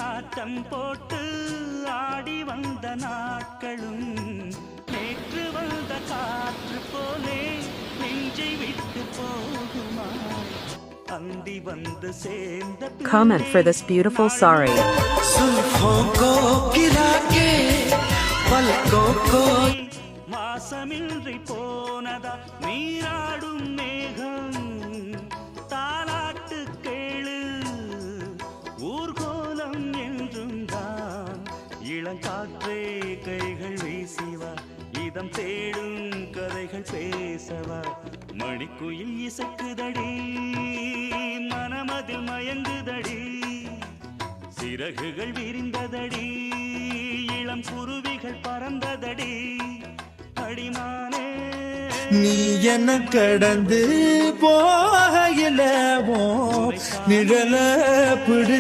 ஆட்டம் போட்டு ஆடி வந்த நாட்களும் நேற்று வந்த காற்று போலே நெஞ்சை விட்டு போகுமா அந்தி வந்து சேர்ந்த Comment for this beautiful sari. மாசமின்றி போனதா நீராடும் மேகம் தாலாட்டு கேளு ஊர்கோலம் என்றும் தான் இளங்காற்றே கைகள் வீசிவா இதம் தேடும் கதைகள் பேசவா மணிக்குயில் இசைக்குதடி மனமதில் மயங்குதடி சிறகுகள் விரிந்ததடி இளம் குருவிகள் பறந்ததடி அடிமானே நீ என்ன கடந்து போகையில நிழல பிடி